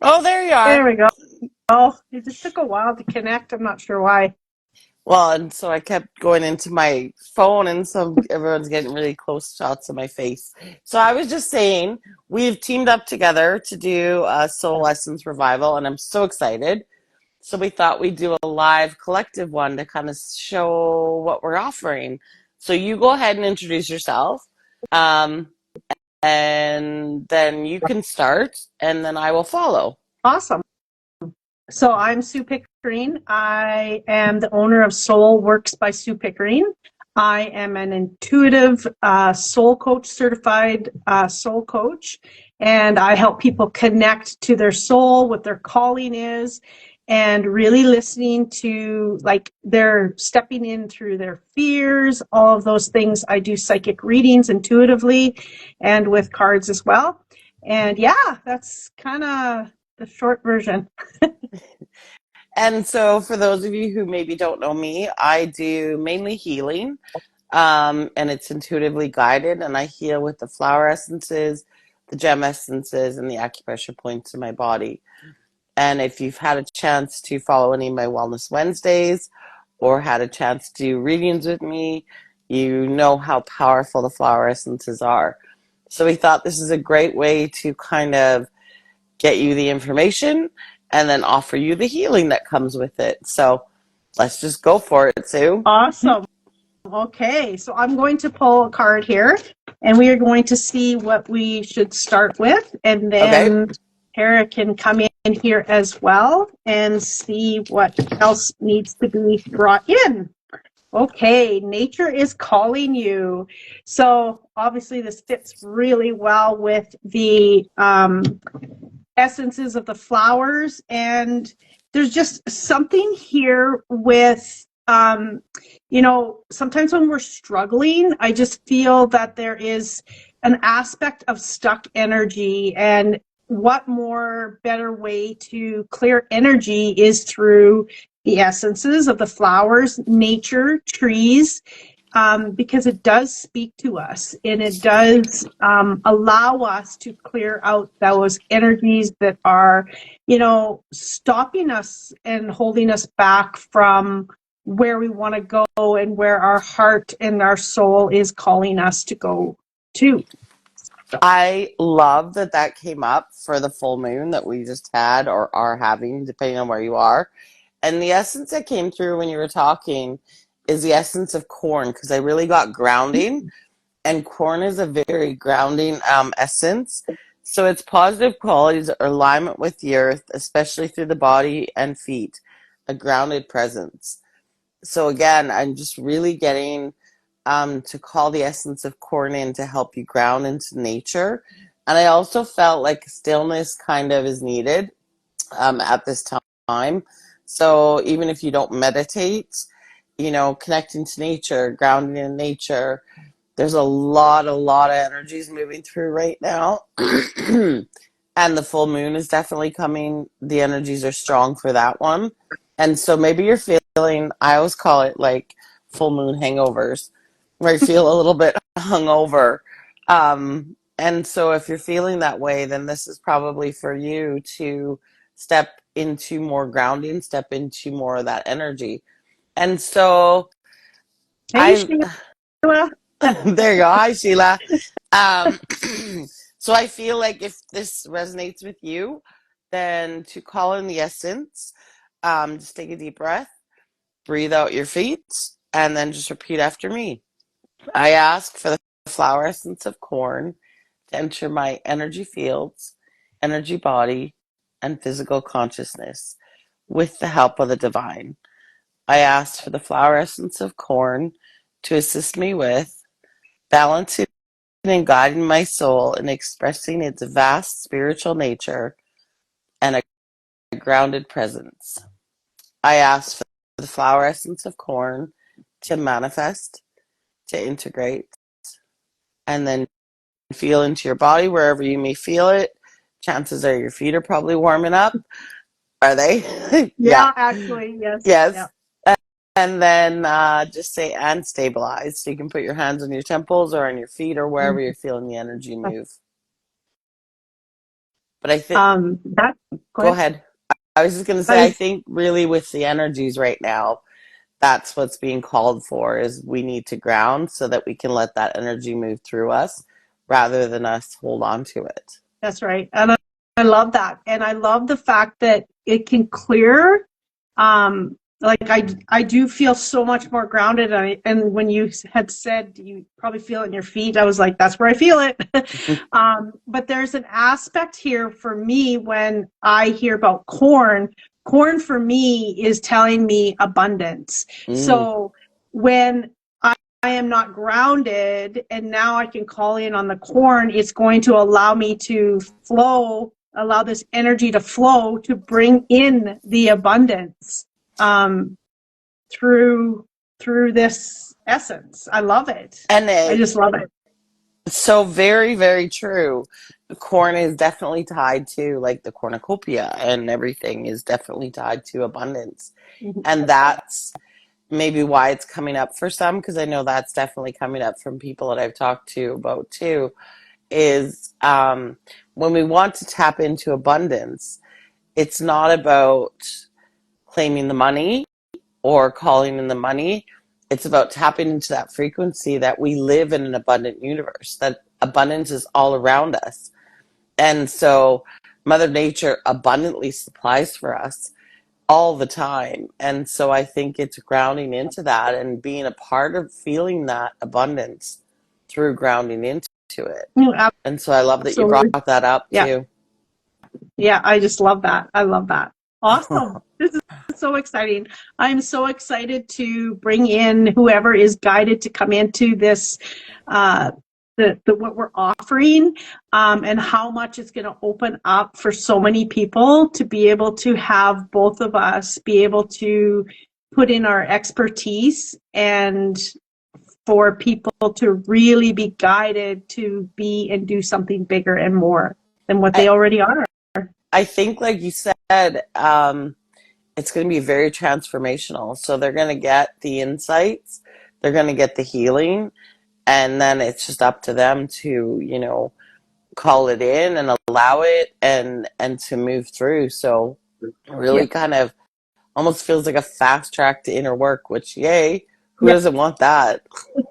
Oh, there you There are. we go. Oh, it just took a while to connect. I'm not sure why. Well, and so I kept going into my phone, and so everyone's getting really close shots of my face. So I was just saying, we've teamed up together to do a Soul Lessons revival, and I'm so excited. So we thought we'd do a live collective one to kind of show what we're offering. So you go ahead and introduce yourself, um, and then you can start, and then I will follow. Awesome. So I'm Sue Pickering. I am the owner of Soul Works by Sue Pickering. I am an intuitive soul coach, certified soul coach, and I help people connect to their soul, what their calling is, and really listening to like they're stepping in through their fears, all of those things. I do psychic readings intuitively and with cards as well. And yeah, that's kind of the short version. And so, for those of you who maybe don't know me, I do mainly healing, and it's intuitively guided, and I heal with the flower essences, the gem essences, and the acupressure points in my body. And if you've had a chance to follow any of my Wellness Wednesdays or had a chance to do readings with me, you know how powerful the flower essences are. So, we thought this is a great way to kind of get you the information and then offer you the healing that comes with it. So let's just go for it, Sue. Awesome. Okay, so I'm going to pull a card here and we are going to see what we should start with. And Okay. then Tara can come in here as well and see what else needs to be brought in. Okay, nature is calling you. So obviously this fits really well with the essences of the flowers. And there's just something here with, sometimes when we're struggling, I just feel that there is an aspect of stuck energy. And what more better way to clear energy is through the essences of the flowers, nature, trees, because it does speak to us and it does allow us to clear out those energies that are, stopping us and holding us back from where we want to go and where our heart and our soul is calling us to go to. I love that that came up for the full moon that we just had or are having, depending on where you are. And the essence that came through when you were talking is the essence of corn because I really got grounding. And corn is a very grounding essence. So its positive qualities are alignment with the earth, especially through the body and feet, a grounded presence. So again, I'm just really getting to call the essence of corn in to help you ground into nature. And I also felt like stillness kind of is needed at this time. So even if you don't meditate, connecting to nature, grounding in nature, there's a lot of energies moving through right now. And the full moon is definitely coming. The energies are strong for that one. And so maybe you're feeling, I always call it like full moon hangovers, where you feel a little bit hungover. And so if you're feeling that way, then this is probably for you to step into more grounding, step into more of that energy. And so Hey, I, Sheila. there you go. Hi, Sheila. Um, so I feel like if this resonates with you, then to call in the essence, just take a deep breath, breathe out your feet, and then just repeat after me. I ask for the flower essence of corn to enter my energy fields, energy body, and physical consciousness with the help of the divine. I ask for the flower essence of corn to assist me with balancing and guiding my soul in expressing its vast spiritual nature and a grounded presence. I ask for the flower essence of corn to manifest, to integrate, and then feel into your body wherever you may feel it. Chances are your feet are probably warming up. Are they? Yeah. Yeah, actually, yes. Yeah. Yes. And then just say and stabilize. So you can put your hands on your temples or on your feet or wherever you're feeling the energy move. But I think, That go go ahead. ahead. I was just going to I say, I was think really with the energies right now, that's what's being called for is we need to ground so that we can let that energy move through us rather than us hold on to it. That's right. And I love that. And I love the fact that it can clear. Like I do feel so much more grounded. And when you had said you probably feel it in your feet, I was like, that's where I feel it. But there's an aspect here for me when I hear about corn. Corn for me is telling me abundance. Mm. So when I am not grounded and now I can call in on the corn, it's going to allow me to flow, allow this energy to flow to bring in the abundance um, through this essence. I love it. And I just love it. so very, very true. Corn is definitely tied to like the cornucopia and everything is definitely tied to abundance. And That's right. that's maybe why it's coming up for some, because I know that's definitely coming up from people that I've talked to about too, is when we want to tap into abundance, it's not about claiming the money or calling in the money. It's about tapping into that frequency that we live in an abundant universe, that abundance is all around us. And so Mother Nature abundantly supplies for us all the time. And so I think it's grounding into that and being a part of feeling that abundance through grounding into it. Mm, And so I love that you brought absolutely. that up Yeah. too. Yeah. I just love that. I love that. Awesome. This is so exciting. I'm so excited to bring in whoever is guided to come into this, the what we're offering, and how much it's going to open up for so many people to be able to have both of us be able to put in our expertise and for people to really be guided to be and do something bigger and more than what they I, already are. I think, like you said, it's going to be very transformational. So they're going to get the insights, they're going to get the healing, and then it's just up to them to, call it in and allow it and to move through. So it Yeah. really kind of almost feels like a fast track to inner work, which yay, who Yeah. doesn't want that?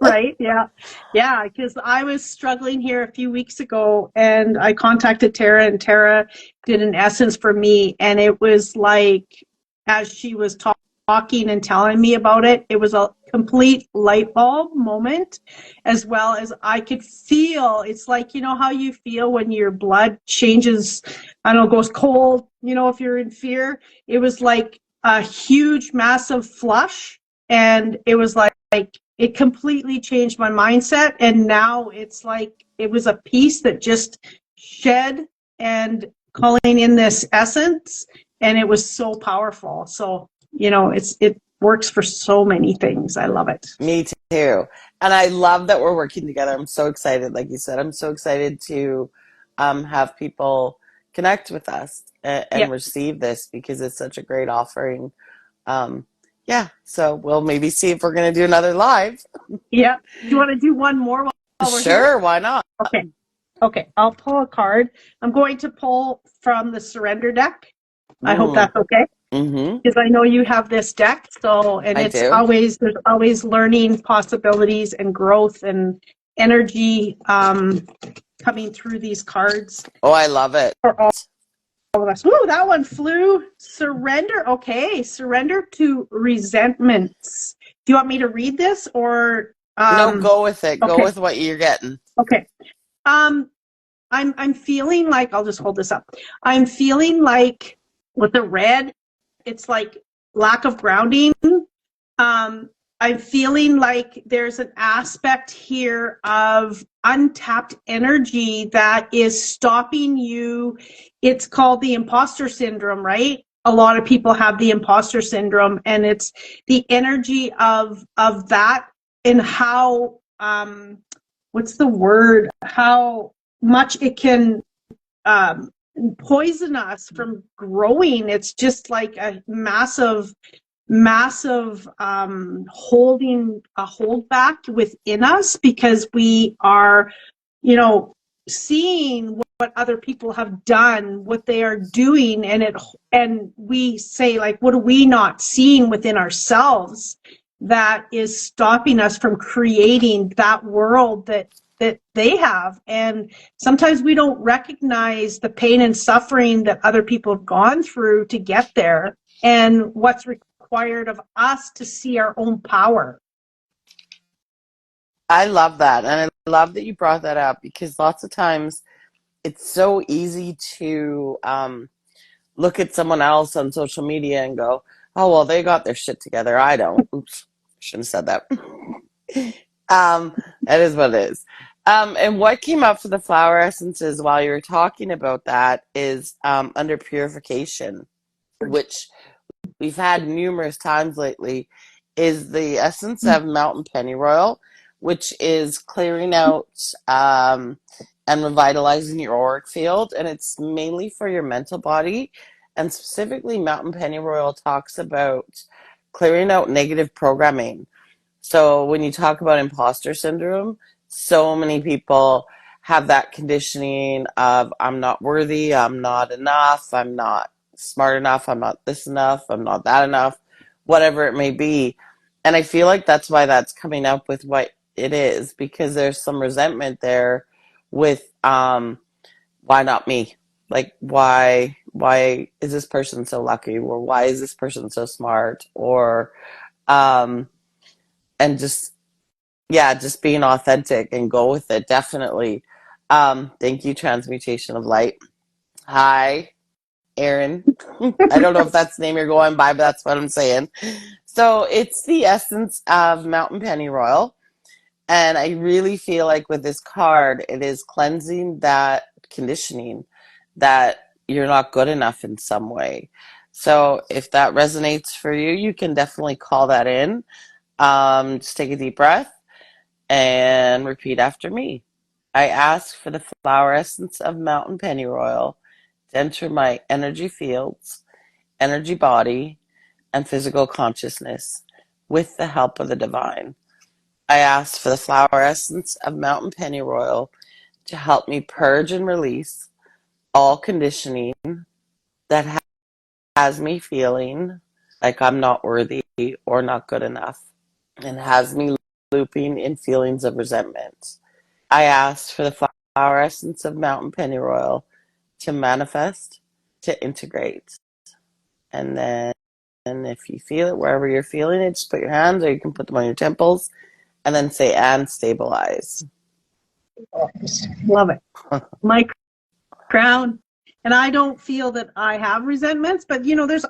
Right. Yeah. Yeah. Because I was struggling here a few weeks ago and I contacted Tara and Tara did an essence for me. And it was like, as she was talking and telling me about it, it was a complete light bulb moment, as well as I could feel it's like, you know, how you feel when your blood changes, I don't know, goes cold, you know, if you're in fear. It was like a huge, massive flush. And it was like, it completely changed my mindset. And now it's like it was a piece that just shed and calling in this essence. And it was so powerful. So, you know, it works for so many things. I love it. Me too. And I love that we're working together. I'm so excited. Like you said, I'm so excited to have people connect with us Yeah. and receive this because it's such a great offering. Um, yeah, so we'll maybe see if we're going to do another live. Yeah. Do you want to do one more while we're here? Sure, why not? Okay. Okay. I'll pull a card. I'm going to pull from the surrender deck. I hope Mm, that's okay. mm-hmm. Because I know you have this deck, so and I it's do. always there's always learning possibilities and growth and energy coming through these cards Oh, I love it. for all of us. Ooh, that one flew. Surrender. Okay, surrender to resentments. Do you want me to read this or No, go with it. Go okay, with what you're getting. okay. Um, I'm feeling like I'll just hold this up. I'm feeling like with the red, it's like lack of grounding. I'm feeling like there's an aspect here of untapped energy that is stopping you. It's called the imposter syndrome, right? A lot of people have the imposter syndrome, and it's the energy of that and how what's the word? How much it can um, poison us from growing. It's just like a massive holding a hold back within us because we are, you know, seeing what other people have done, what they are doing, and we say, like, what are we not seeing within ourselves that is stopping us from creating that world that they have? And sometimes we don't recognize the pain and suffering that other people have gone through to get there, and what's required of us to see our own power. I love that. And I love that you brought that up because lots of times it's so easy to look at someone else on social media and go, oh, well, they got their shit together. I don't. Oops. Shouldn't have said that. um, that is what it is. And what came up for the flower essences while you were talking about that is under purification, which we've had numerous times lately, is the essence of mountain pennyroyal, which is clearing out and revitalizing your auric field. And it's mainly for your mental body. And specifically, mountain pennyroyal talks about clearing out negative programming. So when you talk about imposter syndrome, so many people have that conditioning of I'm not worthy, I'm not enough, I'm not smart enough, I'm not this enough, I'm not that enough, whatever it may be. And I feel like that's why that's coming up with what it is, because there's some resentment there with why not me? Like why is this person so lucky, or why is this person so smart, or um and just yeah, just being authentic and go with it. Definitely. Thank you, Transmutation of Light. Hi, Aaron. I don't know if that's the name you're going by, but that's what I'm saying. So it's the essence of Mountain Pennyroyal. And I really feel like with this card, it is cleansing that conditioning that you're not good enough in some way. So if that resonates for you, you can definitely call that in. Just take a deep breath and repeat after me. I ask for the flower essence of mountain pennyroyal to enter my energy fields, energy body, and physical consciousness with the help of the divine. I ask for the flower essence of mountain pennyroyal to help me purge and release all conditioning that has me feeling like I'm not worthy or not good enough and has me looping in feelings of resentment. I asked for the flower essence of mountain pennyroyal to manifest, to integrate. And then if you feel it, wherever you're feeling it, just put your hands or you can put them on your temples and then say, and stabilize. Love it. My crown. And I don't feel that I have resentments, but there's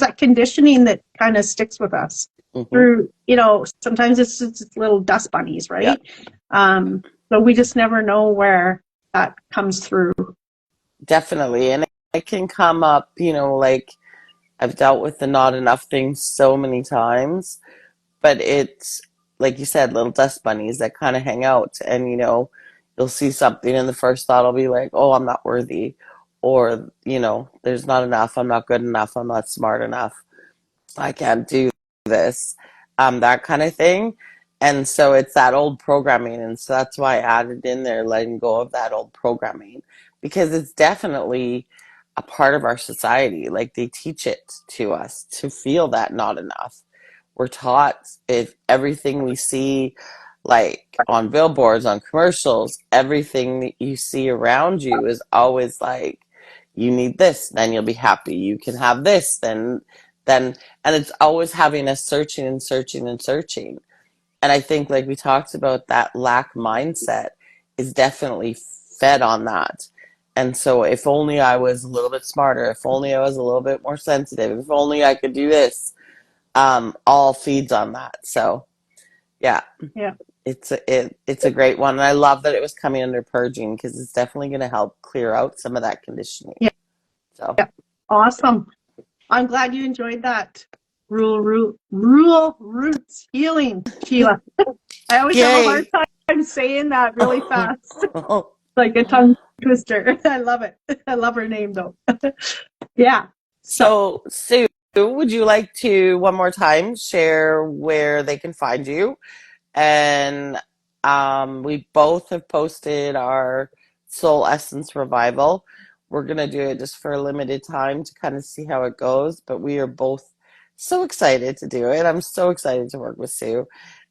that conditioning that kind of sticks with us Mm-hmm. through, sometimes it's just little dust bunnies, Yeah, right? So we just never know where that comes through. definitely. And it can come up, like I've dealt with the not enough things so many times, but it's like you said, little dust bunnies that kind of hang out, and you'll see something, and the first thought will be like, "Oh, I'm not worthy," or there's not enough. I'm not good enough. I'm not smart enough. I can't do this, that kind of thing. And so it's that old programming, and so that's why I added in there, letting go of that old programming, because it's definitely a part of our society. Like they teach it to us to feel that not enough. We're taught if everything we see, like on billboards, on commercials, everything that you see around you is always like, you need this, then you'll be happy. You can have this, then, and it's always having us searching and searching and searching. And I think, like we talked about, that lack mindset is definitely fed on that. And so, if only I was a little bit smarter, if only I was a little bit more sensitive, if only I could do this, all feeds on that. So, yeah, Yeah. it's a great one, and I love that it was coming under purging because it's definitely going to help clear out some of that conditioning. Yeah. So, Yeah. Awesome. I'm glad you enjoyed that. Rural roots healing, Sheila. I always have a hard yay! time saying that really fast. Like a tongue twister. I love it. I love her name though. Yeah. So So, Sue, would you like to one more time share where they can find you? And we both have posted our Soul Essence Revival. We're going to do it just for a limited time to kind of see how it goes, but we are both so excited to do it. I'm so excited to work with Sue,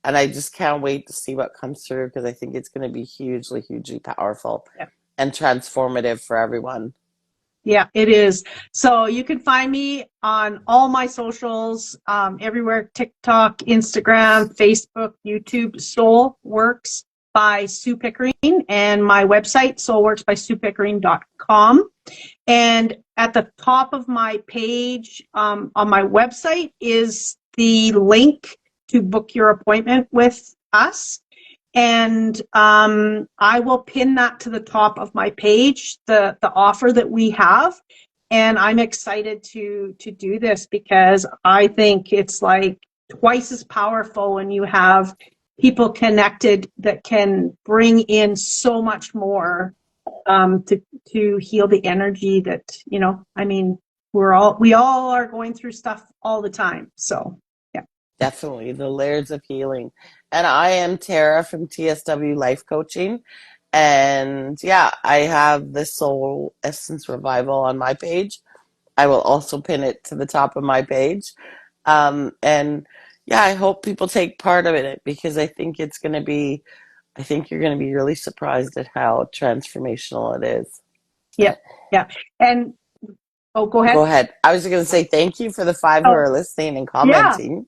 and I just can't wait to see what comes through because I think it's going to be hugely, hugely powerful Yeah. and transformative for everyone. Yeah, it is. So you can find me on all my socials, everywhere: TikTok, Instagram, Facebook, YouTube. Soul Works by Sue Pickering, and my website, soulworksbysuepickering.com. And at the top of my page on my website is the link to book your appointment with us. And I will pin that to the top of my page, the offer that we have. And I'm excited to do this because I think it's like twice as powerful when you have people connected that can bring in so much more to heal the energy that, I mean, we all are going through stuff all the time. So yeah. Definitely the layers of healing. And I am Tara from TSW Life Coaching. And yeah, I have the Soul Essence Revival on my page. I will also pin it to the top of my page. And yeah, I hope people take part of it because I think I think you're going to be really surprised at how transformational it is. Yeah. Yeah. And oh, go Go ahead. ahead. I was going to say thank you for the 5 who Oh, are listening and yeah. commenting.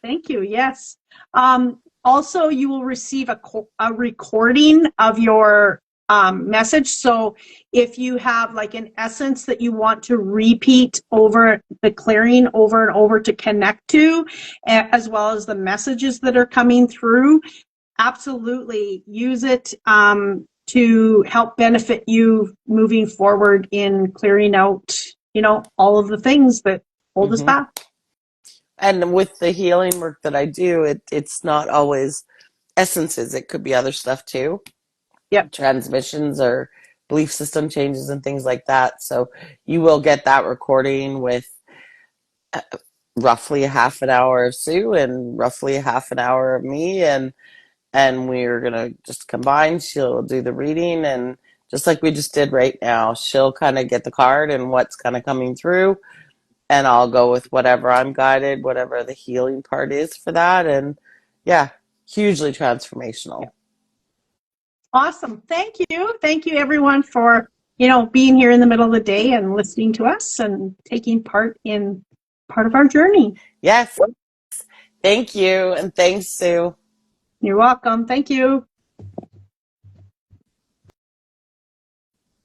Thank you. Yes. Also, you will receive a recording of your message. So if you have like an essence that you want to repeat over the clearing over and over to connect to, as well as the messages that are coming through, absolutely use it to help benefit you moving forward in clearing out, all of the things that hold us Hmm. back. And with the healing work that I do, it's not always essences. It could be other stuff too, Yep. transmissions or belief system changes and things like that. So you will get that recording with roughly a half an hour of Sue and roughly a half an hour of me, and we're gonna just combine. She'll do the reading, and just like we just did right now, she'll kind of get the card and what's kind of coming through, and I'll go with whatever I'm guided, whatever the healing part is for that. And yeah, hugely transformational. Awesome. Thank you. Thank you, everyone, for, being here in the middle of the day and listening to us and taking part in part of our journey. Yes, thank you, and thanks, Sue. You're welcome. Thank you.